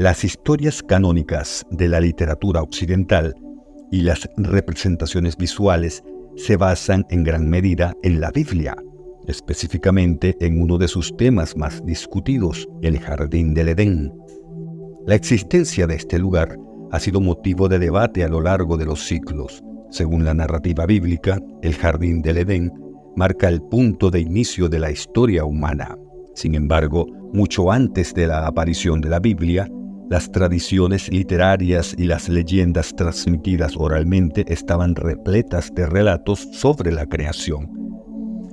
Las historias canónicas de la literatura occidental y las representaciones visuales se basan en gran medida en la Biblia, específicamente en uno de sus temas más discutidos, el Jardín del Edén. La existencia de este lugar ha sido motivo de debate a lo largo de los siglos. Según la narrativa bíblica, el Jardín del Edén marca el punto de inicio de la historia humana. Sin embargo, mucho antes de la aparición de la Biblia, las tradiciones literarias y las leyendas transmitidas oralmente estaban repletas de relatos sobre la creación.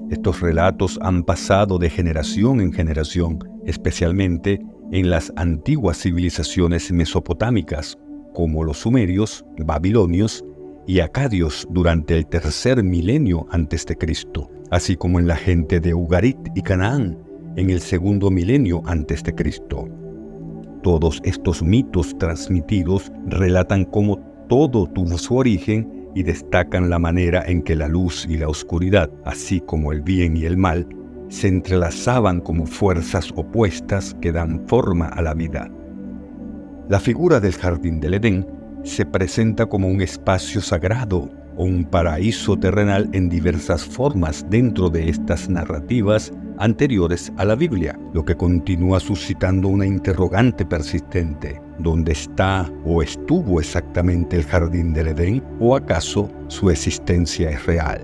Estos relatos han pasado de generación en generación, especialmente en las antiguas civilizaciones mesopotámicas, como los sumerios, babilonios y acadios durante el tercer milenio a.C., así como en la gente de Ugarit y Canaán en el segundo milenio a.C. Todos estos mitos transmitidos relatan cómo todo tuvo su origen y destacan la manera en que la luz y la oscuridad, así como el bien y el mal, se entrelazaban como fuerzas opuestas que dan forma a la vida. La figura del Jardín del Edén se presenta como un espacio sagrado o un paraíso terrenal en diversas formas dentro de estas narrativas anteriores a la Biblia, lo que continúa suscitando una interrogante persistente. ¿Dónde está o estuvo exactamente el Jardín del Edén? ¿O acaso su existencia es real?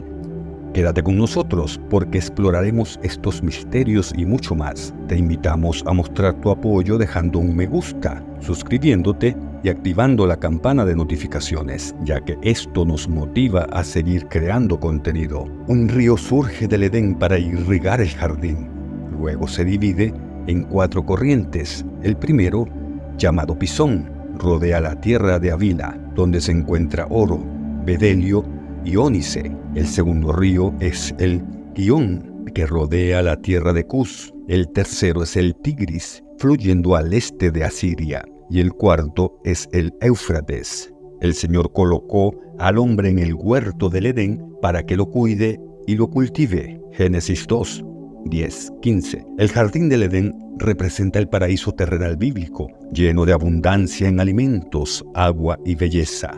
Quédate con nosotros porque exploraremos estos misterios y mucho más. Te invitamos a mostrar tu apoyo dejando un me gusta, suscribiéndote y activando la campana de notificaciones, ya que esto nos motiva a seguir creando contenido. Un río surge del Edén para irrigar el jardín. Luego se divide en 4 corrientes. El primero, llamado Pisón, rodea la tierra de Avila, donde se encuentra oro, bedelio y ónice. El segundo río es el Gihón, que rodea la tierra de Cus. El tercero es el Tigris, fluyendo al este de Asiria. Y el cuarto es el Éufrates. El Señor colocó al hombre en el huerto del Edén para que lo cuide y lo cultive. Génesis 2, 10, 15. El Jardín del Edén representa el paraíso terrenal bíblico, lleno de abundancia en alimentos, agua y belleza.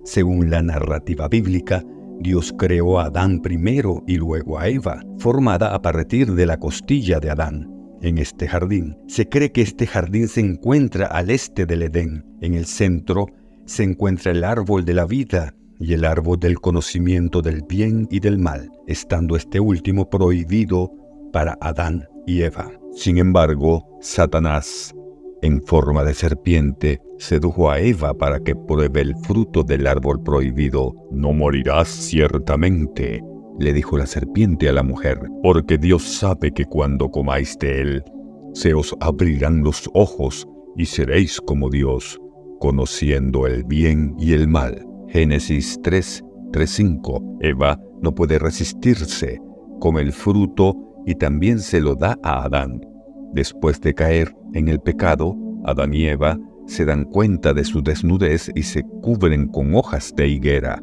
Según la narrativa bíblica, Dios creó a Adán primero y luego a Eva, formada a partir de la costilla de Adán. En este jardín, se cree que este jardín se encuentra al este del Edén. En el centro se encuentra el árbol de la vida y el árbol del conocimiento del bien y del mal, estando este último prohibido para Adán y Eva. Sin embargo, Satanás, en forma de serpiente, sedujo a Eva para que pruebe el fruto del árbol prohibido. «No morirás ciertamente», le dijo la serpiente a la mujer, «porque Dios sabe que cuando comáis de él, se os abrirán los ojos y seréis como Dios, conociendo el bien y el mal». Génesis 3, 3-5. Eva no puede resistirse, come el fruto y también se lo da a Adán. Después de caer en el pecado, Adán y Eva se dan cuenta de su desnudez y se cubren con hojas de higuera.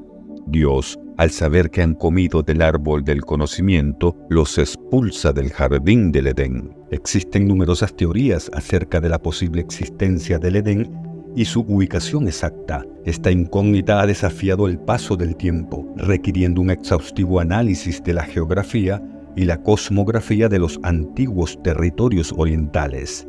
Dios, al saber que han comido del árbol del conocimiento, los expulsa del jardín del Edén. Existen numerosas teorías acerca de la posible existencia del Edén y su ubicación exacta. Esta incógnita ha desafiado el paso del tiempo, requiriendo un exhaustivo análisis de la geografía y la cosmografía de los antiguos territorios orientales.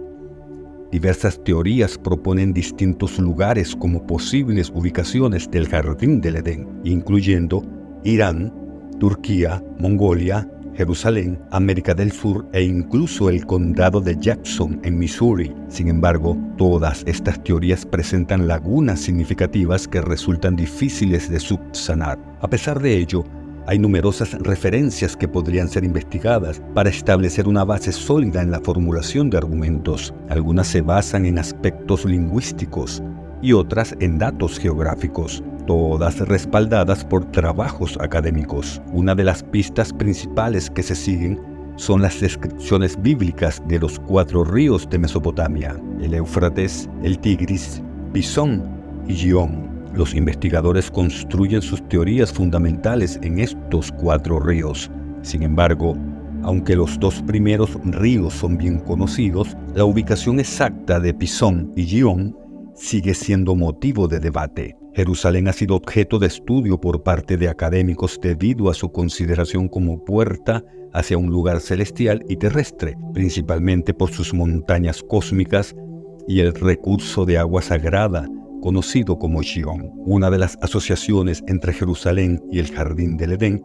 Diversas teorías proponen distintos lugares como posibles ubicaciones del Jardín del Edén, incluyendo Irán, Turquía, Mongolia, Jerusalén, América del Sur e incluso el condado de Jackson en Missouri. Sin embargo, todas estas teorías presentan lagunas significativas que resultan difíciles de subsanar. A pesar de ello, hay numerosas referencias que podrían ser investigadas para establecer una base sólida en la formulación de argumentos. Algunas se basan en aspectos lingüísticos y otras en datos geográficos, todas respaldadas por trabajos académicos. Una de las pistas principales que se siguen son las descripciones bíblicas de los 4 ríos de Mesopotamia: el Éufrates, el Tigris, Pisón y Gihón. Los investigadores construyen sus teorías fundamentales en estos 4 ríos. Sin embargo, Aunque los dos primeros ríos son bien conocidos, la ubicación exacta de Pisón y Gihón sigue siendo motivo de debate. Jerusalén ha sido objeto de estudio por parte de académicos debido a su consideración como puerta hacia un lugar celestial y terrestre, principalmente por sus montañas cósmicas y el recurso de agua sagrada, conocido como Gihón. Una de las asociaciones entre Jerusalén y el Jardín del Edén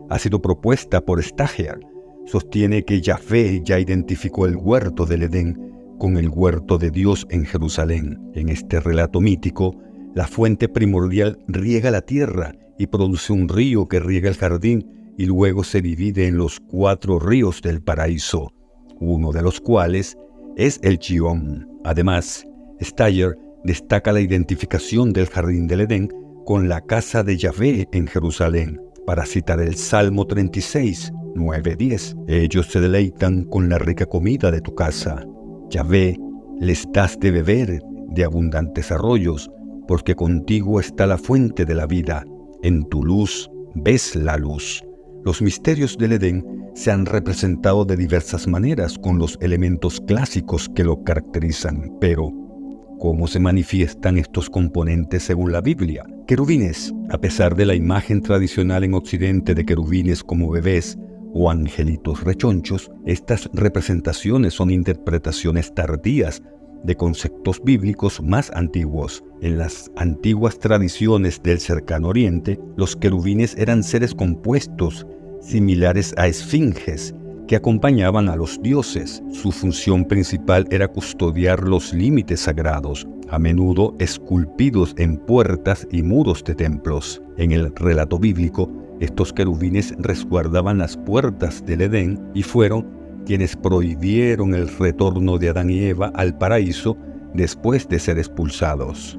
ha sido propuesta por Stagger. Sostiene que Yahvé ya identificó el huerto del Edén con el huerto de Dios en Jerusalén. En este relato mítico, la fuente primordial riega la tierra y produce un río que riega el jardín y luego se divide en los 4 ríos del paraíso, uno de los cuales es el Gihón. Además, Stagger destaca la identificación del Jardín del Edén con la casa de Yahvé en Jerusalén, para citar el Salmo 36, 9-10. Ellos se deleitan con la rica comida de tu casa. Yahvé, les das de beber de abundantes arroyos, porque contigo está la fuente de la vida. En tu luz ves la luz. Los misterios del Edén se han representado de diversas maneras con los elementos clásicos que lo caracterizan, pero ¿cómo se manifiestan estos componentes según la Biblia? Querubines. A pesar de la imagen tradicional en Occidente de querubines como bebés o angelitos rechonchos, estas representaciones son interpretaciones tardías de conceptos bíblicos más antiguos. En las antiguas tradiciones del Cercano Oriente, los querubines eran seres compuestos, similares a esfinges, que acompañaban a los dioses. Su función principal era custodiar los límites sagrados, a menudo esculpidos en puertas y muros de templos. En el relato bíblico, estos querubines resguardaban las puertas del Edén y fueron quienes prohibieron el retorno de Adán y Eva al paraíso después de ser expulsados.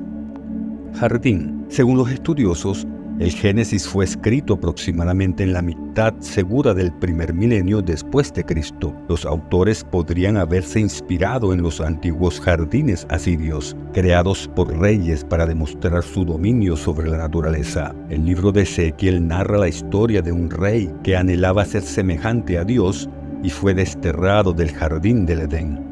Jardín. Según los estudiosos, el Génesis fue escrito aproximadamente en la mitad segura del primer milenio después de Cristo. Los autores podrían haberse inspirado en los antiguos jardines asirios, creados por reyes para demostrar su dominio sobre la naturaleza. El libro de Ezequiel narra la historia de un rey que anhelaba ser semejante a Dios y fue desterrado del jardín del Edén.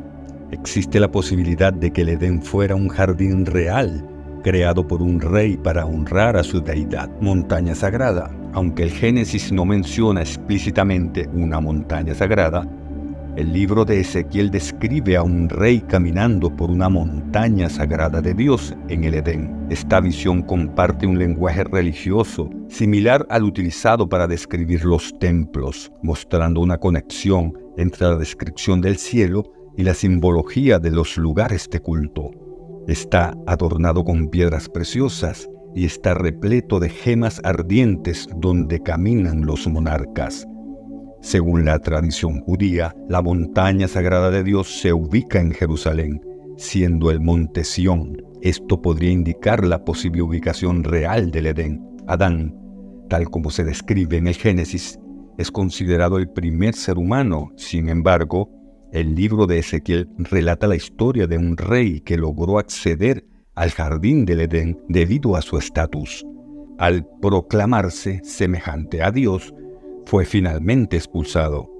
Existe la posibilidad de que el Edén fuera un jardín real, creado por un rey para honrar a su deidad. Montaña sagrada. Aunque el Génesis no menciona explícitamente una montaña sagrada, el libro de Ezequiel describe a un rey caminando por una montaña sagrada de Dios en el Edén. Esta visión comparte un lenguaje religioso similar al utilizado para describir los templos, mostrando una conexión entre la descripción del cielo y la simbología de los lugares de culto. Está adornado con piedras preciosas y está repleto de gemas ardientes donde caminan los monarcas. Según la tradición judía, la montaña sagrada de Dios se ubica en Jerusalén, siendo el monte Sión. Esto podría indicar la posible ubicación real del Edén. Adán, tal como se describe en el Génesis, es considerado el primer ser humano. Sin embargo, el libro de Ezequiel relata la historia de un rey que logró acceder al jardín del Edén debido a su estatus. Al proclamarse semejante a Dios, fue finalmente expulsado.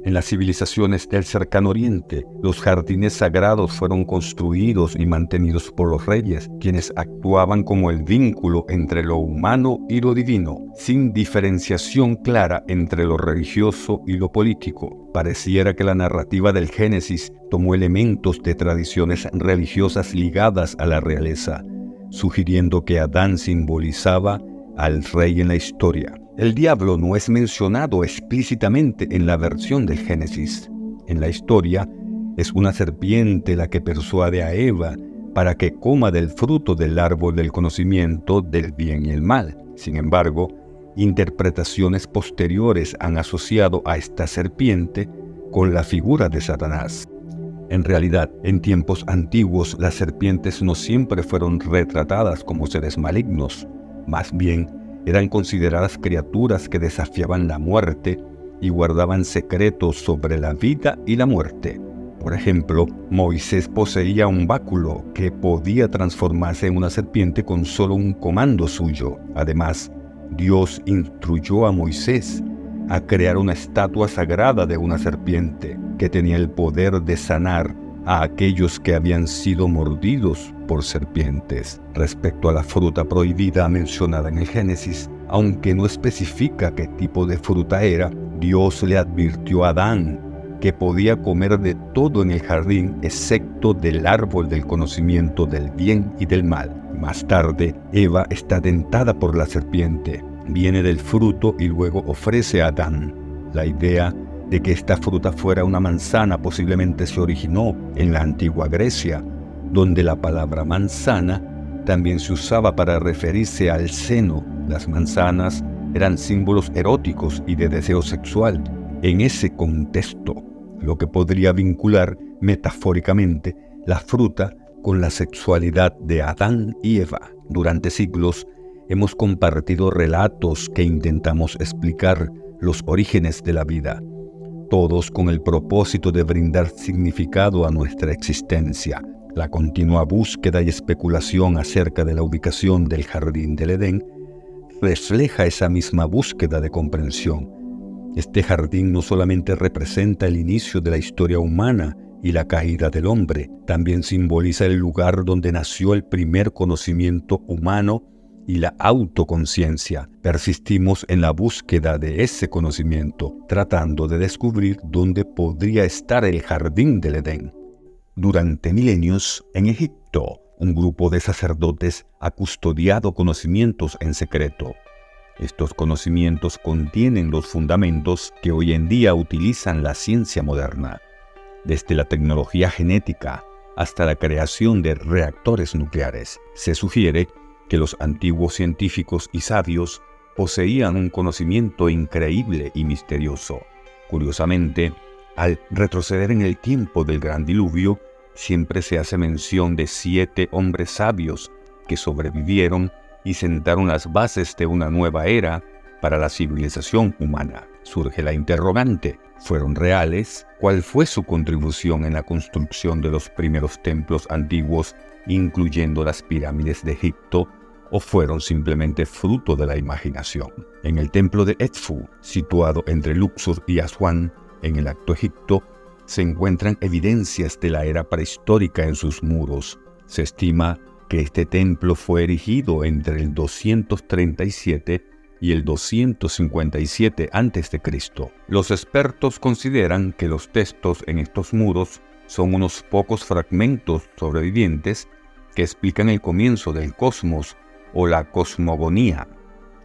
En las civilizaciones del Cercano Oriente, los jardines sagrados fueron construidos y mantenidos por los reyes, quienes actuaban como el vínculo entre lo humano y lo divino, sin diferenciación clara entre lo religioso y lo político. Pareciera que la narrativa del Génesis tomó elementos de tradiciones religiosas ligadas a la realeza, sugiriendo que Adán simbolizaba al rey en la historia. El diablo no es mencionado explícitamente en la versión del Génesis. En la historia, es una serpiente la que persuade a Eva para que coma del fruto del árbol del conocimiento del bien y el mal. Sin embargo, interpretaciones posteriores han asociado a esta serpiente con la figura de Satanás. En realidad, en tiempos antiguos, las serpientes no siempre fueron retratadas como seres malignos. Más bien, eran consideradas criaturas que desafiaban la muerte y guardaban secretos sobre la vida y la muerte. Por ejemplo, Moisés poseía un báculo que podía transformarse en una serpiente con solo un comando suyo. Además, Dios instruyó a Moisés a crear una estatua sagrada de una serpiente que tenía el poder de sanar a aquellos que habían sido mordidos por serpientes. Respecto a la fruta prohibida mencionada en el Génesis, aunque no especifica qué tipo de fruta era, Dios le advirtió a Adán que podía comer de todo en el jardín excepto del árbol del conocimiento del bien y del mal. Más tarde, Eva está tentada por la serpiente, viene del fruto y luego ofrece a Adán. La idea de que esta fruta fuera una manzana posiblemente se originó en la antigua Grecia, donde la palabra manzana también se usaba para referirse al seno. Las manzanas eran símbolos eróticos y de deseo sexual. En ese contexto, lo que podría vincular metafóricamente la fruta con la sexualidad de Adán y Eva. Durante siglos hemos compartido relatos que intentamos explicar los orígenes de la vida, todos con el propósito de brindar significado a nuestra existencia. La continua búsqueda y especulación acerca de la ubicación del jardín del Edén refleja esa misma búsqueda de comprensión. Este jardín no solamente representa el inicio de la historia humana y la caída del hombre, también simboliza el lugar donde nació el primer conocimiento humano y la autoconciencia. Persistimos en la búsqueda de ese conocimiento, tratando de descubrir dónde podría estar el jardín del Edén. Durante milenios, en Egipto, un grupo de sacerdotes ha custodiado conocimientos en secreto. Estos conocimientos contienen los fundamentos que hoy en día utilizan la ciencia moderna, desde la tecnología genética hasta la creación de reactores nucleares. Se sugiere que los antiguos científicos y sabios poseían un conocimiento increíble y misterioso. Curiosamente, al retroceder en el tiempo del gran diluvio, siempre se hace mención de 7 hombres sabios que sobrevivieron y sentaron las bases de una nueva era para la civilización humana. Surge la interrogante: ¿fueron reales? ¿Cuál fue su contribución en la construcción de los primeros templos antiguos, incluyendo las pirámides de Egipto, o fueron simplemente fruto de la imaginación? En el templo de Edfu, situado entre Luxor y Asuán, en el Alto Egipto, se encuentran evidencias de la era prehistórica en sus muros. Se estima que este templo fue erigido entre el 237 y el 257 a.C. Los expertos consideran que los textos en estos muros son unos pocos fragmentos sobrevivientes que explican el comienzo del cosmos o la cosmogonía.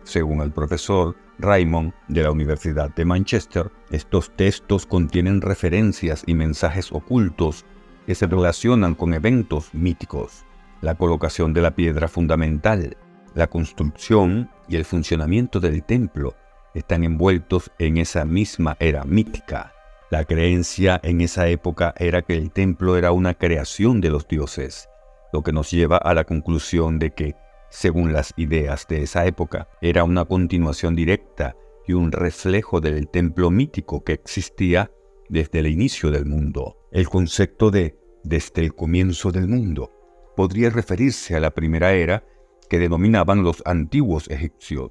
Según el profesor Raymond de la Universidad de Manchester, estos textos contienen referencias y mensajes ocultos que se relacionan con eventos míticos. La colocación de la piedra fundamental, la construcción y el funcionamiento del templo están envueltos en esa misma era mítica. La creencia en esa época era que el templo era una creación de los dioses, lo que nos lleva a la conclusión de que, según las ideas de esa época, era una continuación directa y un reflejo del templo mítico que existía desde el inicio del mundo. El concepto de «desde el comienzo del mundo» podría referirse a la primera era que denominaban los antiguos egipcios.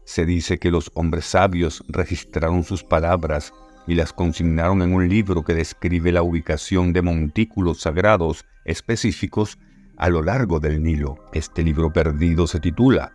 Se dice que los hombres sabios registraron sus palabras y las consignaron en un libro que describe la ubicación de montículos sagrados específicos a lo largo del Nilo. Este libro perdido se titula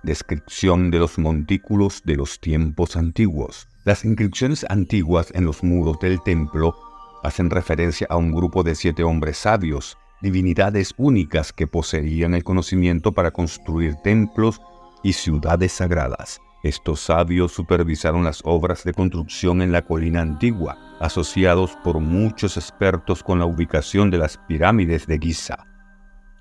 Descripción de los montículos de los tiempos antiguos. Las inscripciones antiguas en los muros del templo hacen referencia a un grupo de 7 hombres sabios, divinidades únicas que poseían el conocimiento para construir templos y ciudades sagradas. Estos sabios supervisaron las obras de construcción en la colina antigua, asociados por muchos expertos con la ubicación de las pirámides de Giza.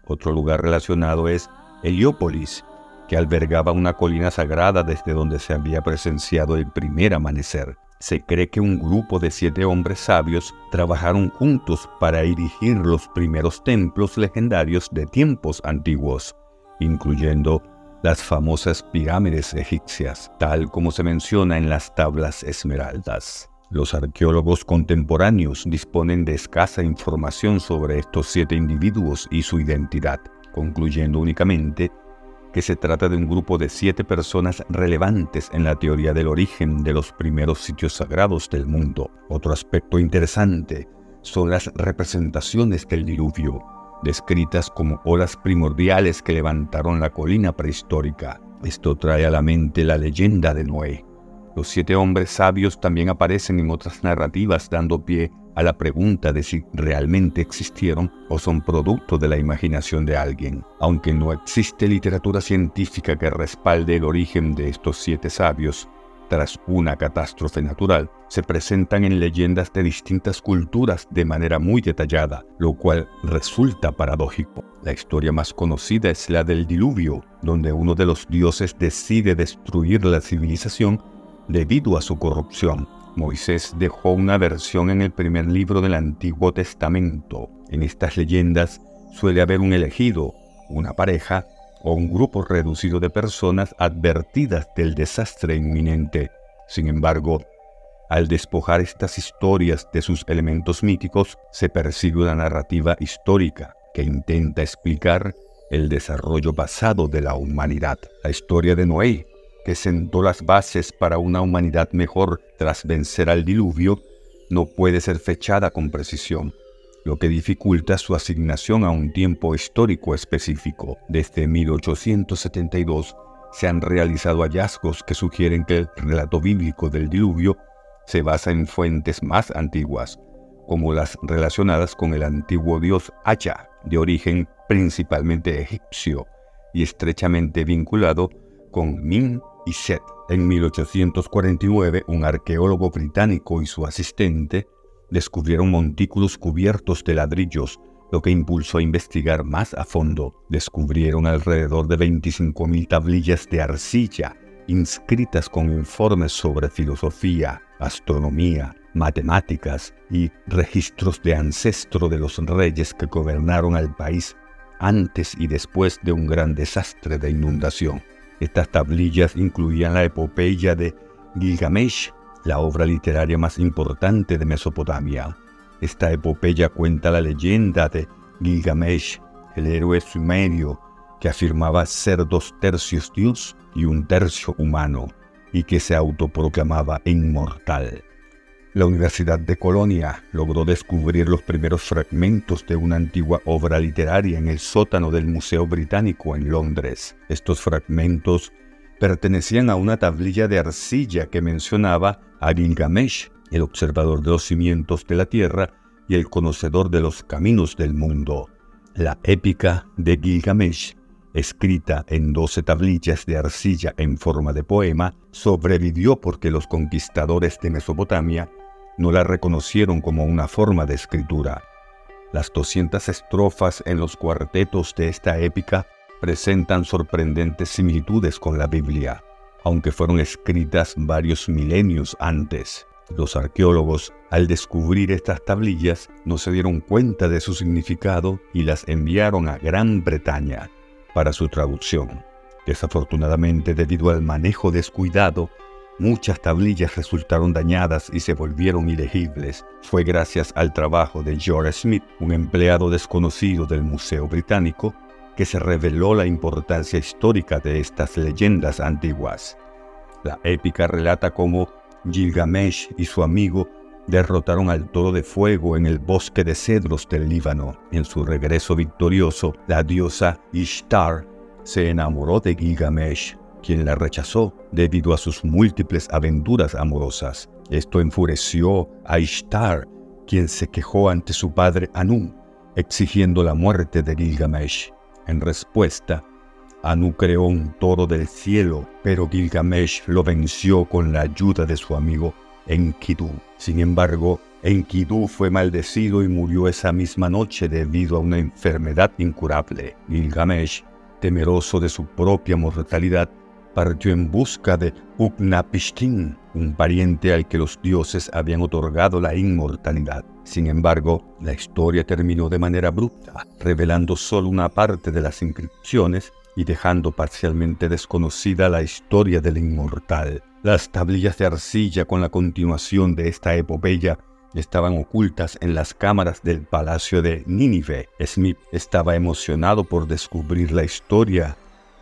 Otro lugar relacionado es Heliópolis, que albergaba una colina sagrada desde donde se había presenciado el primer amanecer. Se cree que un grupo de 7 hombres sabios trabajaron juntos para erigir los primeros templos legendarios de tiempos antiguos, incluyendo las famosas pirámides egipcias, tal como se menciona en las tablas esmeraldas. Los arqueólogos contemporáneos disponen de escasa información sobre estos 7 individuos y su identidad, concluyendo únicamente que se trata de un grupo de 7 personas relevantes en la teoría del origen de los primeros sitios sagrados del mundo. Otro aspecto interesante son las representaciones del diluvio, descritas como olas primordiales que levantaron la colina prehistórica. Esto trae a la mente la leyenda de Noé. Los 7 hombres sabios también aparecen en otras narrativas, dando pie a la pregunta de si realmente existieron o son producto de la imaginación de alguien. Aunque no existe literatura científica que respalde el origen de estos 7 sabios, tras una catástrofe natural, se presentan en leyendas de distintas culturas de manera muy detallada, lo cual resulta paradójico. La historia más conocida es la del diluvio, donde uno de los dioses decide destruir la civilización debido a su corrupción. Moisés dejó una versión en el primer libro del Antiguo Testamento. En estas leyendas suele haber un elegido, una pareja o un grupo reducido de personas advertidas del desastre inminente. Sin embargo, al despojar estas historias de sus elementos míticos, se percibe una narrativa histórica que intenta explicar el desarrollo pasado de la humanidad. La historia de Noé, que sentó las bases para una humanidad mejor tras vencer al diluvio, no puede ser fechada con precisión, lo que dificulta su asignación a un tiempo histórico específico. Desde 1872 se han realizado hallazgos que sugieren que el relato bíblico del diluvio se basa en fuentes más antiguas, como las relacionadas con el antiguo dios Aya, de origen principalmente egipcio y estrechamente vinculado con Min y Set. En 1849, un arqueólogo británico y su asistente descubrieron montículos cubiertos de ladrillos, lo que impulsó a investigar más a fondo. Descubrieron alrededor de 25.000 tablillas de arcilla, inscritas con informes sobre filosofía, astronomía, matemáticas y registros de ancestro de los reyes que gobernaron al país antes y después de un gran desastre de inundación. Estas tablillas incluían la epopeya de Gilgamesh, la obra literaria más importante de Mesopotamia. Esta epopeya cuenta la leyenda de Gilgamesh, el héroe sumerio que afirmaba ser 2/3 dios y 1/3 humano, y que se autoproclamaba inmortal. La Universidad de Colonia logró descubrir los primeros fragmentos de una antigua obra literaria en el sótano del Museo Británico en Londres. Estos fragmentos pertenecían a una tablilla de arcilla que mencionaba a Gilgamesh, el observador de los cimientos de la tierra y el conocedor de los caminos del mundo. La épica de Gilgamesh, escrita en 12 tablillas de arcilla en forma de poema, sobrevivió porque los conquistadores de Mesopotamia no la reconocieron como una forma de escritura. Las 200 estrofas en los cuartetos de esta épica presentan sorprendentes similitudes con la Biblia, aunque fueron escritas varios milenios antes. Los arqueólogos, al descubrir estas tablillas, no se dieron cuenta de su significado y las enviaron a Gran Bretaña para su traducción. Desafortunadamente, debido al manejo descuidado, muchas tablillas resultaron dañadas y se volvieron ilegibles. Fue gracias al trabajo de George Smith, un empleado desconocido del Museo Británico, que se reveló la importancia histórica de estas leyendas antiguas. La épica relata cómo Gilgamesh y su amigo derrotaron al toro de fuego en el bosque de cedros del Líbano. En su regreso victorioso, la diosa Ishtar se enamoró de Gilgamesh, quien la rechazó debido a sus múltiples aventuras amorosas. Esto enfureció a Ishtar, quien se quejó ante su padre Anu, exigiendo la muerte de Gilgamesh. En respuesta, Anu creó un toro del cielo, pero Gilgamesh lo venció con la ayuda de su amigo Enkidu. Sin embargo, Enkidu fue maldecido y murió esa misma noche debido a una enfermedad incurable. Gilgamesh, temeroso de su propia mortalidad, partió en busca de Utnapishtim, un pariente al que los dioses habían otorgado la inmortalidad. Sin embargo, la historia terminó de manera abrupta, revelando solo una parte de las inscripciones y dejando parcialmente desconocida la historia del inmortal. Las tablillas de arcilla con la continuación de esta epopeya estaban ocultas en las cámaras del palacio de Nínive. Smith estaba emocionado por descubrir la historia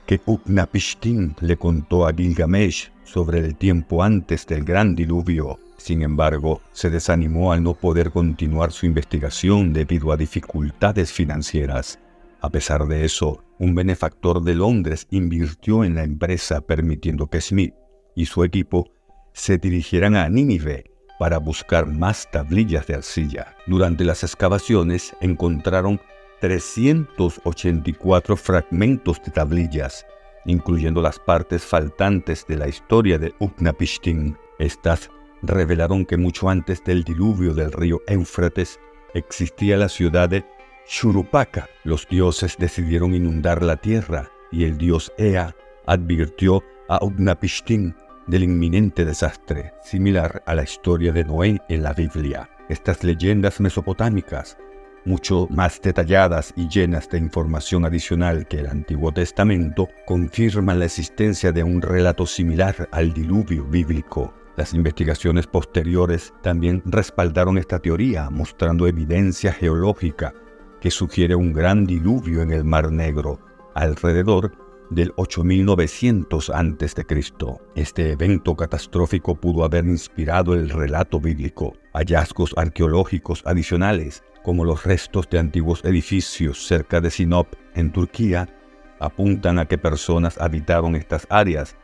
que Utnapishtim le contó a Gilgamesh sobre el tiempo antes del gran diluvio. Sin embargo, se desanimó al no poder continuar su investigación debido a dificultades financieras. A pesar de eso, un benefactor de Londres invirtió en la empresa, permitiendo que Smith y su equipo se dirigieran a Nínive para buscar más tablillas de arcilla. Durante las excavaciones encontraron 384 fragmentos de tablillas, incluyendo las partes faltantes de la historia de Utnapishtim. Estas revelaron que mucho antes del diluvio del río Éufrates existía la ciudad de Shurupaka. Los dioses decidieron inundar la tierra y el dios Ea advirtió a Utnapishtim del inminente desastre, similar a la historia de Noé en la Biblia. Estas leyendas mesopotámicas, mucho más detalladas y llenas de información adicional que el Antiguo Testamento, confirman la existencia de un relato similar al diluvio bíblico. Las investigaciones posteriores también respaldaron esta teoría, mostrando evidencia geológica que sugiere un gran diluvio en el Mar Negro, alrededor del 8900 a.C. Este evento catastrófico pudo haber inspirado el relato bíblico. Hallazgos arqueológicos adicionales, como los restos de antiguos edificios cerca de Sinop, en Turquía, apuntan a que personas habitaron estas áreas,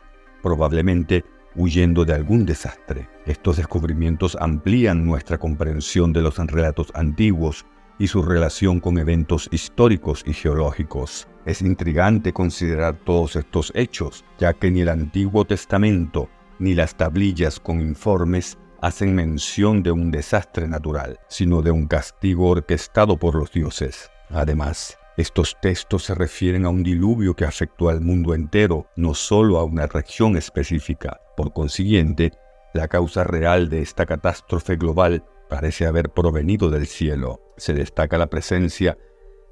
probablemente huyendo de algún desastre. Estos descubrimientos amplían nuestra comprensión de los relatos antiguos y su relación con eventos históricos y geológicos. Es intrigante considerar todos estos hechos, ya que ni el Antiguo Testamento ni las tablillas con informes hacen mención de un desastre natural, sino de un castigo orquestado por los dioses. Además, estos textos se refieren a un diluvio que afectó al mundo entero, no solo a una región específica. Por consiguiente, la causa real de esta catástrofe global parece haber provenido del cielo. Se destaca la presencia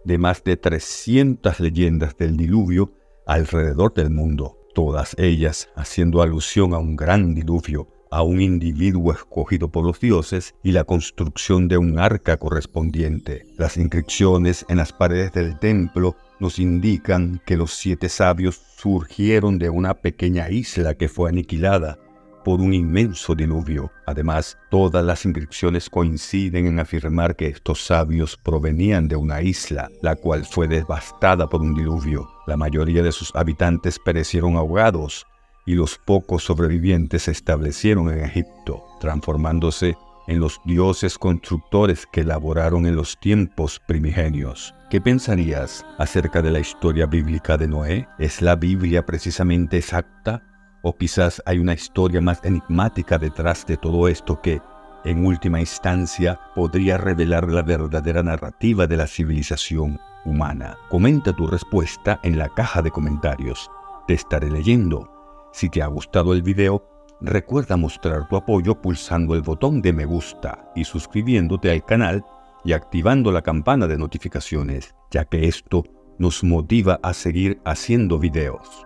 de más de 300 leyendas del diluvio alrededor del mundo, todas ellas haciendo alusión a un gran diluvio, a un individuo escogido por los dioses y la construcción de un arca correspondiente. Las inscripciones en las paredes del templo nos indican que los 7 sabios surgieron de una pequeña isla que fue aniquilada por un inmenso diluvio. Además, todas las inscripciones coinciden en afirmar que estos sabios provenían de una isla, la cual fue devastada por un diluvio. La mayoría de sus habitantes perecieron ahogados, y los pocos sobrevivientes se establecieron en Egipto, transformándose en los dioses constructores que elaboraron en los tiempos primigenios. ¿Qué pensarías acerca de la historia bíblica de Noé? ¿Es la Biblia precisamente exacta? ¿O quizás hay una historia más enigmática detrás de todo esto que, en última instancia, podría revelar la verdadera narrativa de la civilización humana? Comenta tu respuesta en la caja de comentarios. Te estaré leyendo. Si te ha gustado el video, recuerda mostrar tu apoyo pulsando el botón de me gusta y suscribiéndote al canal y activando la campana de notificaciones, ya que esto nos motiva a seguir haciendo videos.